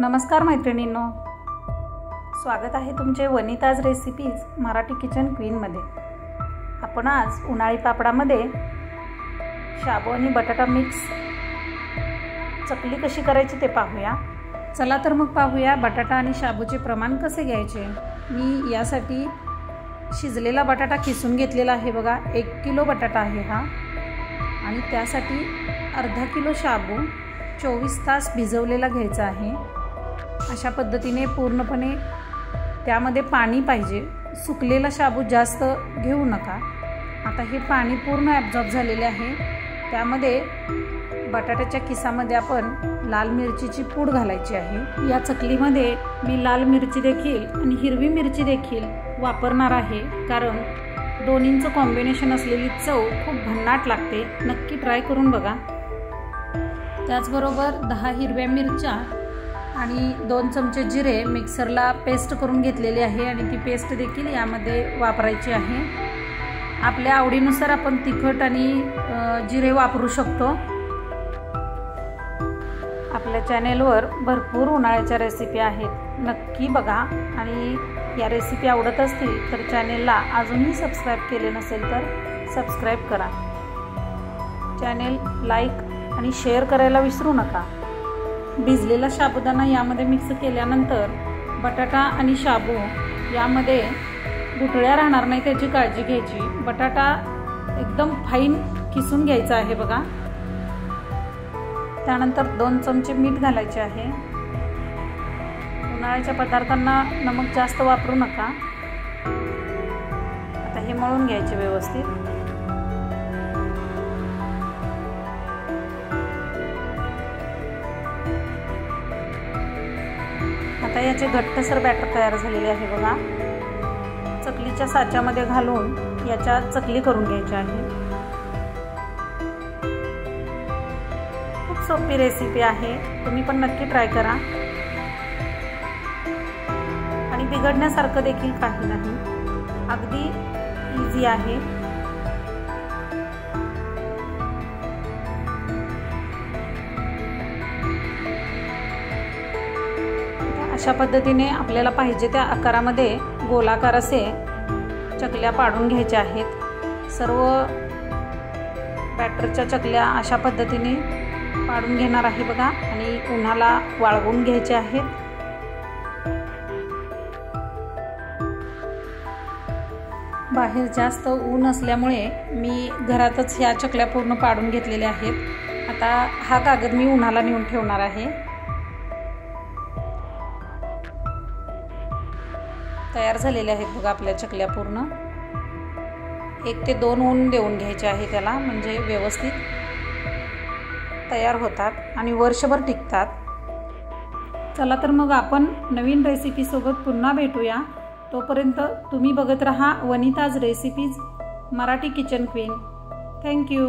नमस्कार मैत्रिणींनो, स्वागत आहे तुमचे वनिताज रेसिपीज मराठी किचन क्वीनमध्ये। आपण आज उन्हाळी पापडामध्ये शाबू आणि बटाटा मिक्स चकली कशी करायची ते पाहूया। चला तर मग पाहूया बटाटा आणि शाबूचे प्रमाण कसे घ्यायचे। मी यासाठी शिजलेला बटाटा किसून घेतलेला आहे बघा। 1 किलो बटाटा आहे हा, आणि त्यासाठी अर्धा किलो शाबू 24 तास भिजवलेला घ्यायचा आहे। अशा पद्धतीने पूर्णपणे त्यामध्ये पाणी पाहिजे, सुकलेला शाबू जास्त घेऊ नका। आता हे पाणी पूर्ण ॲब्झॉर्ब झालेले आहे। त्यामध्ये बटाट्याच्या किसामध्ये आपण लाल मिरचीची पूड घालायची आहे। या चकलीमध्ये मी लाल मिरची देखील आणि हिरवी मिरची देखील वापरणार आहे, कारण दोन्हींचं कॉम्बिनेशन असलेली चव खूप भन्नाट लागते। नक्की ट्राय करून बघा। त्याचबरोबर 10 हिरव्या मिरच्या आणि 2 चमचे जिरे मिक्सरला पेस्ट करून घेतलेली आहे, आणि ती पेस्ट देखील यामध्ये वापरायची आहे। आपल्या आवडीनुसार आपण तिखट आणि जिरे वापरू शकतो। आपल्या चॅनेलवर भरपूर उन्हाळ्याच्या रेसिपी आहेत, नक्की बघा। आणि या रेसिपी आवडत असतील तर चॅनेलला अजूनही सबस्क्राईब केले नसेल तर सबस्क्राईब करा। चॅनेल लाईक आणि शेअर करायला विसरू नका। भिजलेला साबुदाणा यामध्ये मिक्स केल्यानंतर बटाटा आणि शाबू यामध्ये गुठळ्या राहणार नाही त्याची काळजी घ्यायची। बटाटा एकदम फाईन किसून घ्यायचा आहे बघा। त्यानंतर 2 चमचे मीठ घालायचे आहे। उन्हाळ्याच्या पदार्थांना नमक जास्त वापरू नका। आता हे मळून घ्यायचे व्यवस्थित। आता याचे घट्टसर बॅटर तयार झालेले आहे बघा। चकलीच्या साच्यामध्ये घालून याच्या चकली करून घ्यायच्या आहे। खूप सोपी रेसिपी आहे, तुम्ही पण नक्की ट्राय करा। आणि बिघडण्यासारखं देखील काही नाही, अगदी इझी आहे। अशा पद्धतीने आपल्याला पाहिजे त्या आकारामध्ये गोलाकार असे चकल्या पाडून घ्यायच्या आहेत। सर्व बॅटरच्या चकल्या अशा पद्धतीने पाडून घेणार आहे बघा, आणि उन्हाला वाळवून घ्यायचे आहेत। बाहेर जास्त ऊन असल्यामुळे मी घरातच ह्या चकल्या पूर्ण पाडून घेतलेल्या आहेत। आता हा कागद मी उन्हाला नेऊन ठेवणार आहे। तयार झालेले आहेत बघा आपल्या चकल्या पूर्ण। 1 ते 2 ऊन देऊन घ्यायचे आहे त्याला, म्हणजे व्यवस्थित तयार होतात आणि वर्षभर टिकतात। चला तर मग आपण नवीन रेसिपी सोबत पुन्हा भेटूया। तोपर्यंत तुम्ही बघत रहा Vanita's recipes Marathi kitchen queen. Thank you.